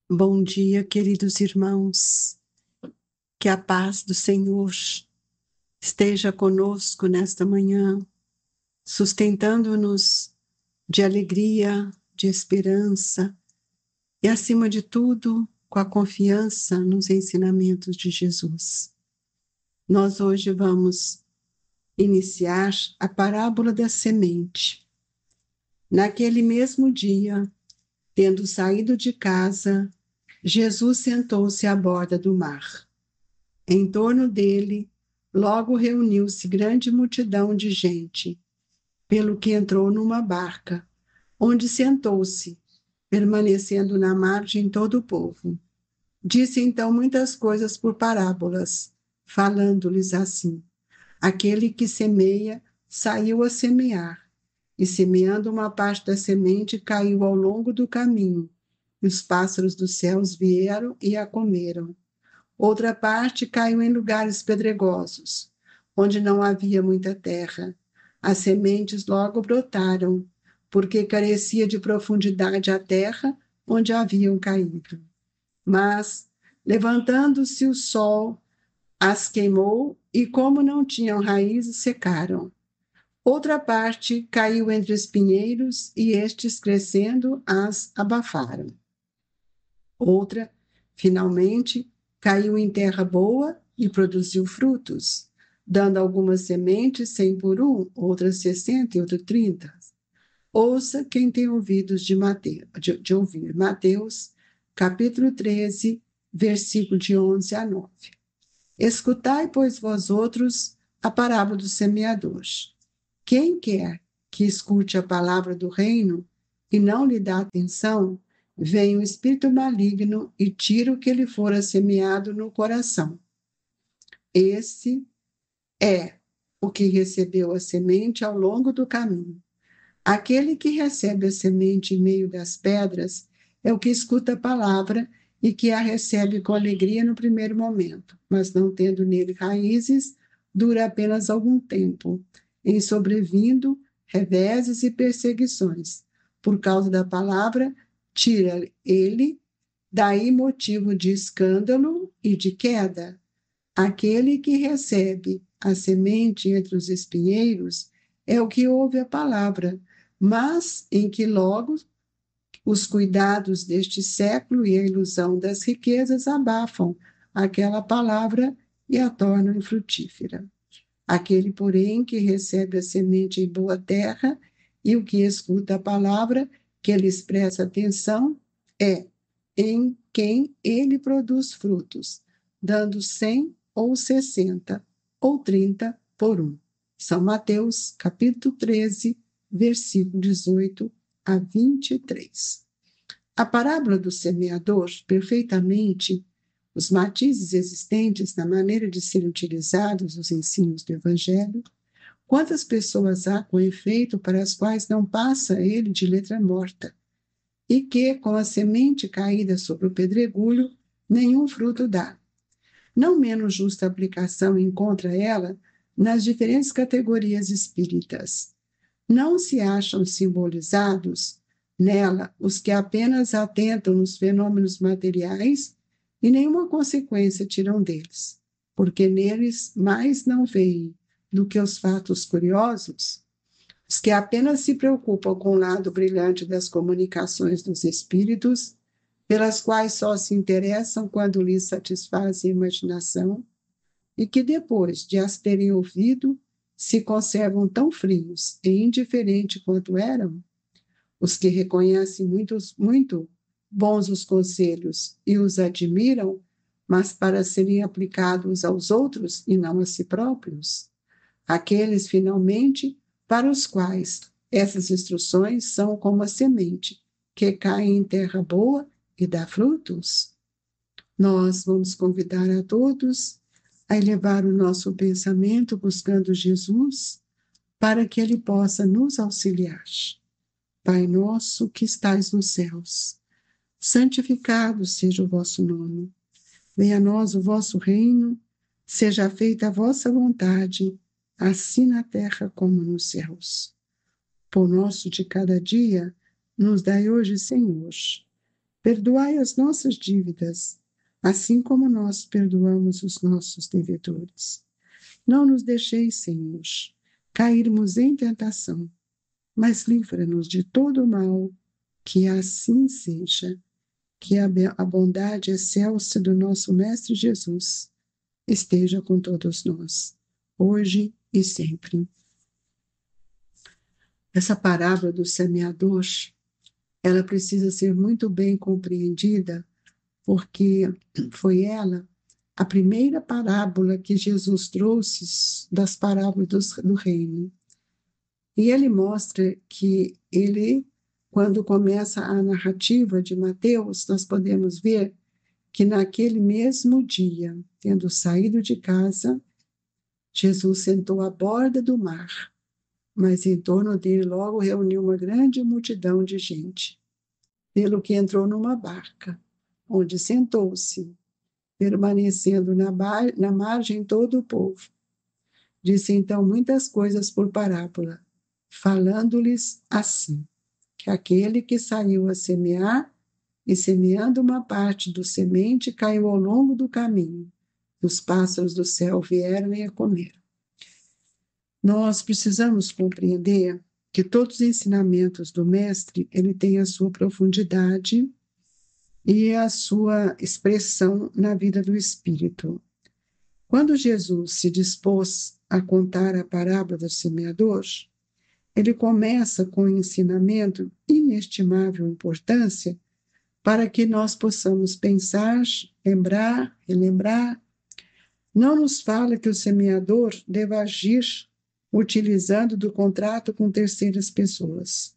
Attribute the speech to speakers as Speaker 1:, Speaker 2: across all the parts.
Speaker 1: Bom dia, queridos irmãos. Que a paz do Senhor esteja conosco nesta manhã, sustentando-nos de alegria, de esperança e, acima de tudo, com a confiança nos ensinamentos de Jesus. Nós hoje vamos iniciar a parábola da semente. Naquele mesmo dia, tendo saído de casa, Jesus sentou-se à borda do mar. Em torno dele, logo reuniu-se grande multidão de gente, pelo que entrou numa barca, onde sentou-se, permanecendo na margem todo o povo. Disse então muitas coisas por parábolas, falando-lhes assim: aquele que semeia saiu a semear, e semeando uma parte da semente caiu ao longo do caminho, e os pássaros dos céus vieram e a comeram. Outra parte caiu em lugares pedregosos, onde não havia muita terra. As sementes logo brotaram, porque carecia de profundidade a terra onde haviam caído. Mas, levantando-se o sol, as queimou e, como não tinham raízes, secaram. Outra parte caiu entre espinheiros e estes, crescendo, as abafaram. Outra, finalmente, caiu em terra boa e produziu frutos, dando algumas sementes 100 por um, outras 60 e outras 30. Ouça quem tem ouvidos de ouvir. Mateus, capítulo 13, versículo de 11 a 9. Escutai, pois, vós outros, a parábola do semeador. Quem quer que escute a palavra do reino e não lhe dá atenção, vem o espírito maligno e tira o que lhe fora semeado no coração. Esse é o que recebeu a semente ao longo do caminho. Aquele que recebe a semente em meio das pedras é o que escuta a palavra e que a recebe com alegria no primeiro momento, mas não tendo nele raízes, dura apenas algum tempo, em sobrevindo reveses e perseguições. Por causa da palavra, tira ele daí motivo de escândalo e de queda. Aquele que recebe a semente entre os espinheiros é o que ouve a palavra, mas em que logo os cuidados deste século e a ilusão das riquezas abafam aquela palavra e a tornam infrutífera. Aquele, porém, que recebe a semente em boa terra e o que escuta a palavra, que lhes presta atenção, é em quem ele produz frutos, dando 100 ou 60 ou 30 por um. São Mateus, capítulo 13, versículo 18 a 23. A parábola do semeador, perfeitamente, os matizes existentes na maneira de serem utilizados os ensinos do Evangelho, quantas pessoas há, com efeito, para as quais não passa ele de letra morta, e que, com a semente caída sobre o pedregulho, nenhum fruto dá. Não menos justa aplicação encontra ela nas diferentes categorias espíritas. Não se acham simbolizados nela os que apenas atentam nos fenômenos materiais e nenhuma consequência tiram deles, porque neles mais não veem do que os fatos curiosos, os que apenas se preocupam com o lado brilhante das comunicações dos espíritos, pelas quais só se interessam quando lhes satisfazem a imaginação, e que depois de as terem ouvido, se conservam tão frios e indiferentes quanto eram. Os que reconhecem muito bons os conselhos e os admiram, mas para serem aplicados aos outros e não a si próprios. Aqueles, finalmente, para os quais essas instruções são como a semente que cai em terra boa e dá frutos. Nós vamos convidar a todos a elevar o nosso pensamento buscando Jesus para que ele possa nos auxiliar. Pai nosso que estais nos céus, santificado seja o vosso nome. Venha a nós o vosso reino, seja feita a vossa vontade, assim na terra como nos céus. Pão nosso de cada dia, nos dai hoje, Senhor. Perdoai as nossas dívidas, assim como nós perdoamos os nossos devedores. Não nos deixeis, Senhor, cairmos em tentação, mas livra-nos de todo o mal, que assim seja. Que a bondade excelsa do nosso Mestre Jesus esteja com todos nós, hoje e sempre. Essa parábola do semeador, ela precisa ser muito bem compreendida, porque foi ela a primeira parábola que Jesus trouxe das parábolas do reino. E ele mostra que ele, quando começa a narrativa de Mateus, nós podemos ver que naquele mesmo dia, tendo saído de casa, Jesus sentou à borda do mar, mas em torno dele logo reuniu uma grande multidão de gente, pelo que entrou numa barca, onde sentou-se, permanecendo na margem todo o povo. Disse então muitas coisas por parábola, falando-lhes assim, que aquele que saiu a semear, e semeando uma parte do semente, caiu ao longo do caminho, e os pássaros do céu vieram e a comeram. Nós precisamos compreender que todos os ensinamentos do Mestre, ele tem a sua profundidade e a sua expressão na vida do Espírito. Quando Jesus se dispôs a contar a parábola do semeador, ele começa com um ensinamento inestimável importância para que nós possamos pensar, lembrar, relembrar. Não nos fala que o semeador deva agir utilizando do contrato com terceiras pessoas.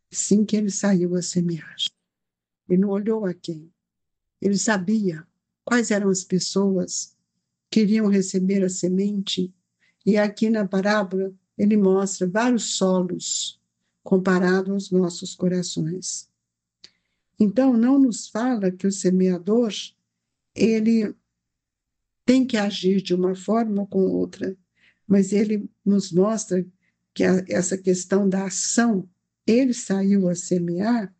Speaker 1: Sim, que ele saiu a semear. Ele não olhou a quem. Ele sabia quais eram as pessoas que iriam receber a semente. E aqui na parábola ele mostra vários solos comparados aos nossos corações. Então, não nos fala que o semeador, ele tem que agir de uma forma ou com outra, mas ele nos mostra que essa questão da ação, ele saiu a semear,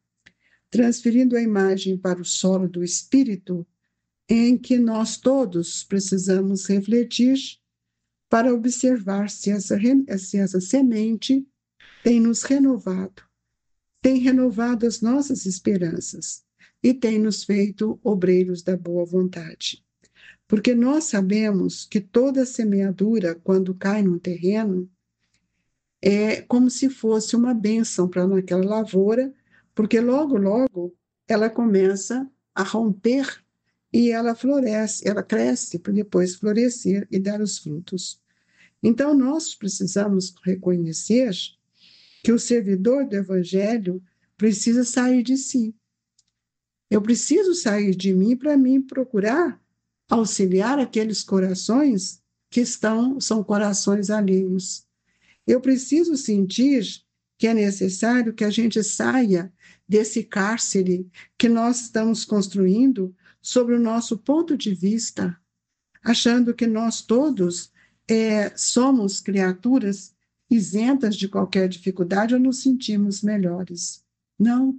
Speaker 1: transferindo a imagem para o solo do Espírito, em que nós todos precisamos refletir para observar se essa semente tem nos renovado, tem renovado as nossas esperanças e tem nos feito obreiros da boa vontade. Porque nós sabemos que toda semeadura, quando cai num terreno, é como se fosse uma bênção para aquela lavoura, porque logo, logo, ela começa a romper e ela floresce, ela cresce para depois florescer e dar os frutos. Então, nós precisamos reconhecer que o servidor do Evangelho precisa sair de si. Eu preciso sair de mim para mim procurar auxiliar aqueles corações que são corações alheios. Eu preciso sentir que é necessário que a gente saia desse cárcere que nós estamos construindo sobre o nosso ponto de vista, achando que nós todos somos criaturas isentas de qualquer dificuldade ou nos sentimos melhores. Não,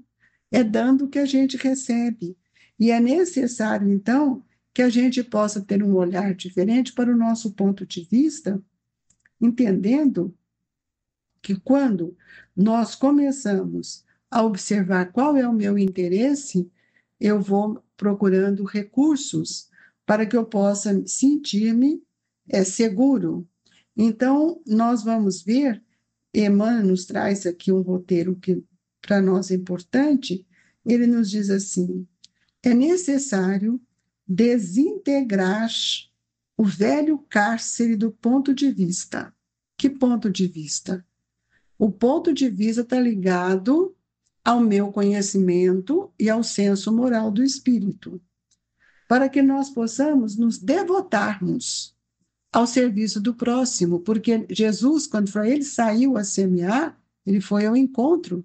Speaker 1: é dando que a gente recebe. E é necessário, então, que a gente possa ter um olhar diferente para o nosso ponto de vista, entendendo que quando nós começamos a observar qual é o meu interesse, eu vou procurando recursos para que eu possa sentir-me seguro. Então, nós vamos ver, Emmanuel nos traz aqui um roteiro que para nós é importante, ele nos diz assim, é necessário desintegrar o velho cárcere do ponto de vista. Que ponto de vista? O ponto de vista está ligado ao meu conhecimento e ao senso moral do espírito, para que nós possamos nos devotarmos ao serviço do próximo, porque Jesus, quando ele saiu a semear, ele foi ao encontro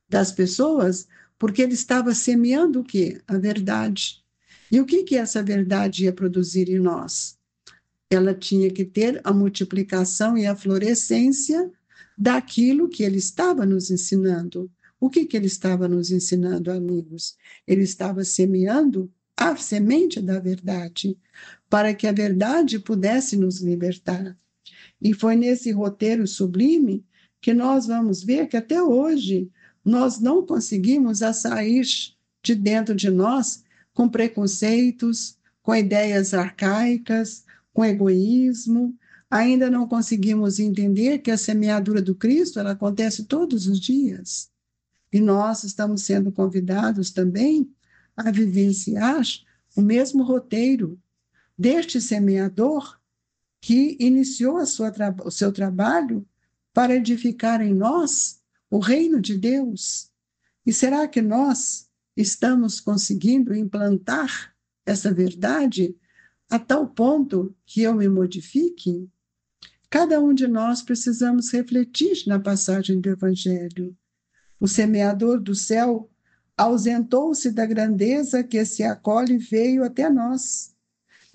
Speaker 1: das pessoas, porque ele estava semeando o quê? A verdade. E o que essa verdade ia produzir em nós? Ela tinha que ter a multiplicação e a florescência daquilo que ele estava nos ensinando, O que ele estava nos ensinando, amigos? Ele estava semeando a semente da verdade, para que a verdade pudesse nos libertar. E foi nesse roteiro sublime que nós vamos ver que até hoje nós não conseguimos sair de dentro de nós com preconceitos, com ideias arcaicas, com egoísmo. Ainda não conseguimos entender que a semeadura do Cristo ela acontece todos os dias. E nós estamos sendo convidados também a vivenciar o mesmo roteiro deste semeador que iniciou o seu trabalho para edificar em nós o reino de Deus. E será que nós estamos conseguindo implantar essa verdade a tal ponto que eu me modifique? Cada um de nós precisamos refletir na passagem do Evangelho. O semeador do céu ausentou-se da grandeza que se acolhe e veio até nós,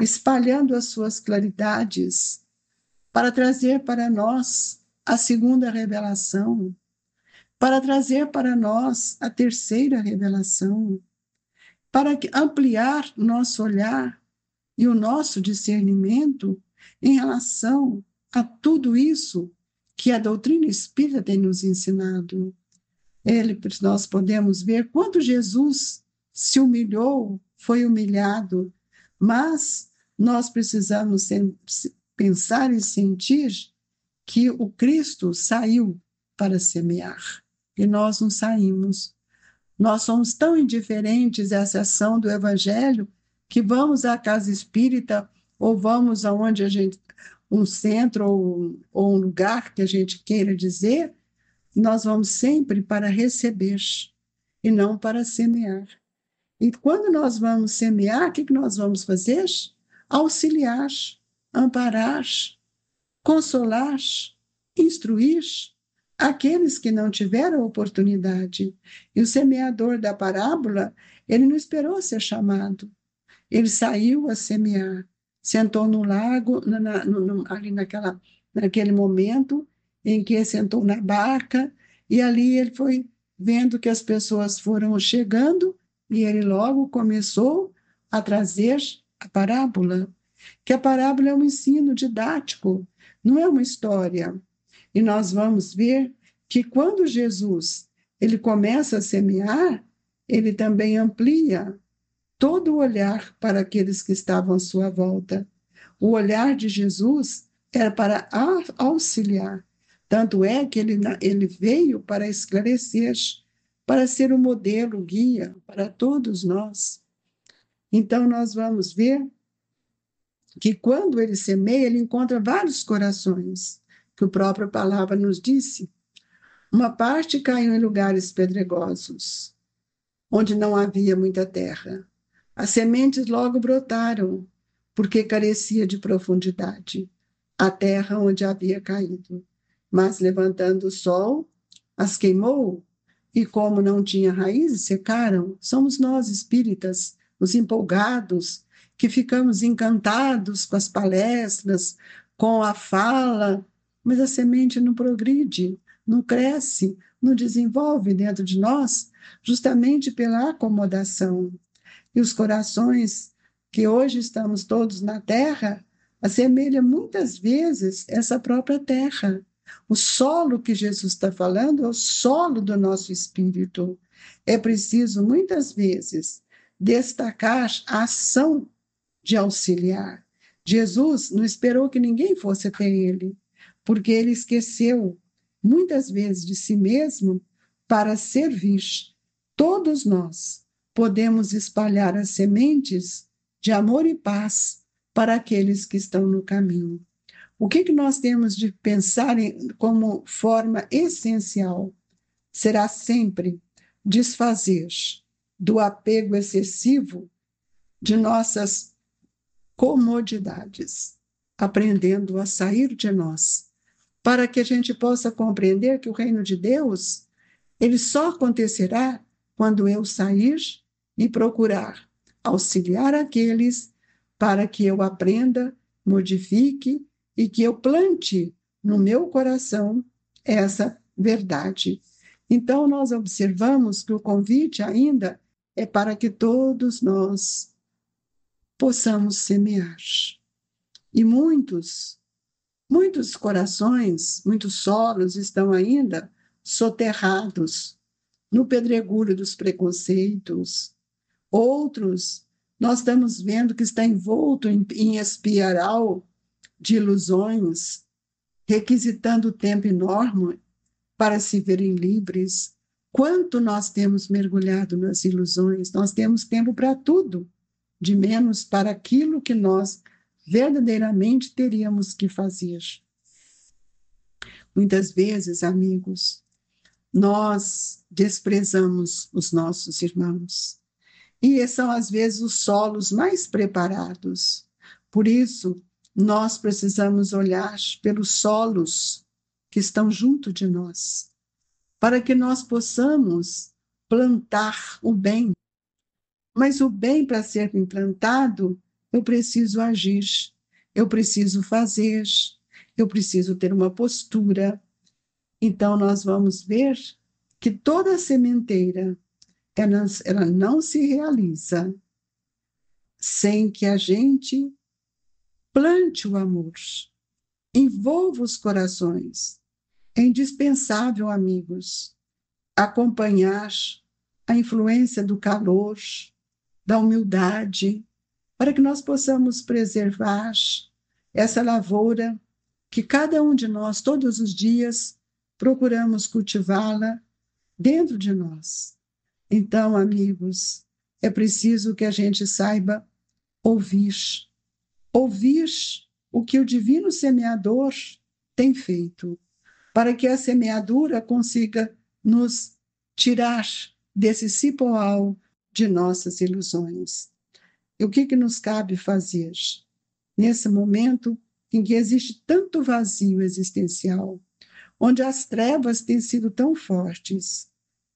Speaker 1: espalhando as suas claridades, para trazer para nós a segunda revelação, para trazer para nós a terceira revelação, para ampliar nosso olhar e o nosso discernimento em relação a tudo isso que a doutrina espírita tem nos ensinado. Nós podemos ver quanto Jesus se humilhou, foi humilhado, mas nós precisamos pensar e sentir que o Cristo saiu para semear, e nós não saímos. Nós somos tão indiferentes a essa ação do Evangelho que vamos à casa espírita ou vamos aonde a gente, um centro ou um lugar que a gente queira dizer, nós vamos sempre para receber e não para semear. E quando nós vamos semear, o que nós vamos fazer? Auxiliar, amparar, consolar, instruir aqueles que não tiveram oportunidade. E o semeador da parábola, ele não esperou ser chamado. Ele saiu a semear, sentou no lago, ali naquele momento em que ele sentou na barca, e ali ele foi vendo que as pessoas foram chegando, e ele logo começou a trazer a parábola, que a parábola é um ensino didático, não é uma história. E nós vamos ver que quando Jesus ele começa a semear, ele também amplia todo o olhar para aqueles que estavam à sua volta. O olhar de Jesus era para auxiliar. Tanto é que ele veio para esclarecer, para ser o modelo, o guia para todos nós. Então, nós vamos ver que quando ele semeia, ele encontra vários corações, que o próprio palavra nos disse. Uma parte caiu em lugares pedregosos, onde não havia muita terra. As sementes logo brotaram, porque carecia de profundidade, a terra onde havia caído. Mas, levantando o sol, as queimou, e como não tinha raízes, secaram. Somos nós, espíritas, os empolgados, que ficamos encantados com as palestras, com a fala, mas a semente não progride, não cresce, não desenvolve dentro de nós, justamente pela acomodação. E os corações que hoje estamos todos na terra, assemelha muitas vezes essa própria terra. O solo que Jesus está falando é o solo do nosso espírito. É preciso, muitas vezes, destacar a ação de auxiliar. Jesus não esperou que ninguém fosse até ele, porque ele esqueceu, muitas vezes, de si mesmo para servir. Todos nós podemos espalhar as sementes de amor e paz para aqueles que estão no caminho. O que nós temos de pensar como forma essencial? Será sempre desfazer do apego excessivo de nossas comodidades, aprendendo a sair de nós, para que a gente possa compreender que o reino de Deus, ele só acontecerá quando eu sair e procurar auxiliar aqueles para que eu aprenda, modifique e que eu plante no meu coração essa verdade. Então, nós observamos que o convite ainda é para que todos nós possamos semear. E muitos corações, muitos solos estão ainda soterrados no pedregulho dos preconceitos. Outros, nós estamos vendo que está envolto em espiral de ilusões, requisitando tempo enorme para se verem livres. Quanto nós temos mergulhado nas ilusões, nós temos tempo para tudo, de menos para aquilo que nós verdadeiramente teríamos que fazer. Muitas vezes, amigos, nós desprezamos os nossos irmãos. E são, às vezes, os solos mais preparados. Por isso, nós precisamos olhar pelos solos que estão junto de nós, para que nós possamos plantar o bem. Mas o bem, para ser implantado, eu preciso agir, eu preciso fazer, eu preciso ter uma postura. Então, nós vamos ver que toda sementeira, ela não se realiza sem que a gente plante o amor, envolva os corações. É indispensável, amigos, acompanhar a influência do calor, da humildade, para que nós possamos preservar essa lavoura que cada um de nós, todos os dias, procuramos cultivá-la dentro de nós. Então, amigos, é preciso que a gente saiba ouvir o que o divino semeador tem feito, para que a semeadura consiga nos tirar desse cipoal de nossas ilusões. E o que nos cabe fazer nesse momento em que existe tanto vazio existencial, onde as trevas têm sido tão fortes?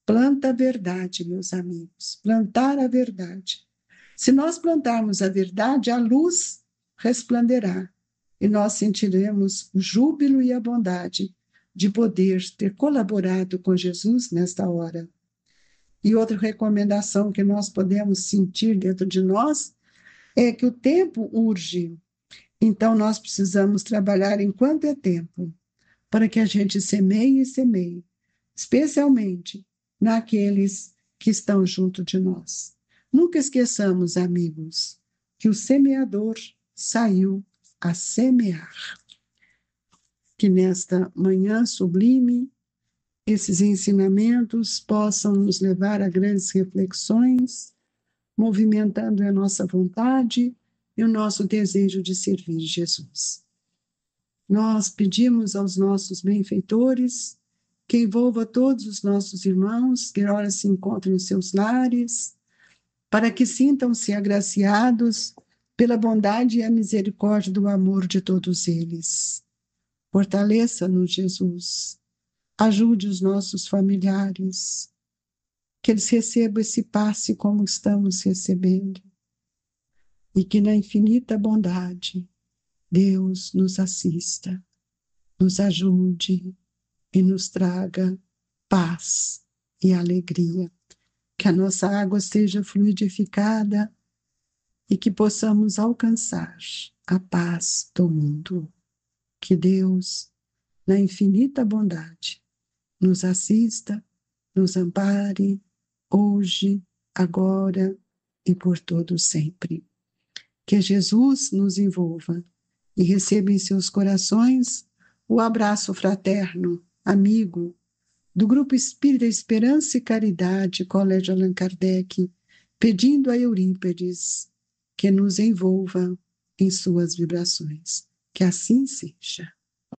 Speaker 1: Planta a verdade, meus amigos, plantar a verdade. Se nós plantarmos a verdade, a luz resplanderá e nós sentiremos o júbilo e a bondade de poder ter colaborado com Jesus nesta hora. E outra recomendação que nós podemos sentir dentro de nós é que o tempo urge. Então, nós precisamos trabalhar enquanto é tempo, para que a gente semeie e semeie, especialmente naqueles que estão junto de nós. Nunca esqueçamos, amigos, que o semeador saiu a semear. Que nesta manhã sublime, esses ensinamentos possam nos levar a grandes reflexões, movimentando a nossa vontade e o nosso desejo de servir Jesus. Nós pedimos aos nossos benfeitores que envolva todos os nossos irmãos que ora se encontram em seus lares, para que sintam-se agraciados pela bondade e a misericórdia do amor de todos eles. Fortaleça-nos, Jesus. Ajude os nossos familiares, que eles recebam esse passe como estamos recebendo, e que na infinita bondade Deus nos assista, nos ajude e nos traga paz e alegria. Que a nossa água seja fluidificada e que possamos alcançar a paz do mundo. Que Deus, na infinita bondade, nos assista, nos ampare, hoje, agora e por todo sempre. Que Jesus nos envolva e receba em seus corações o abraço fraterno, amigo, do Grupo Espírita Esperança e Caridade, Colégio Allan Kardec, pedindo a Eurípedes que nos envolva em suas vibrações. Que assim seja.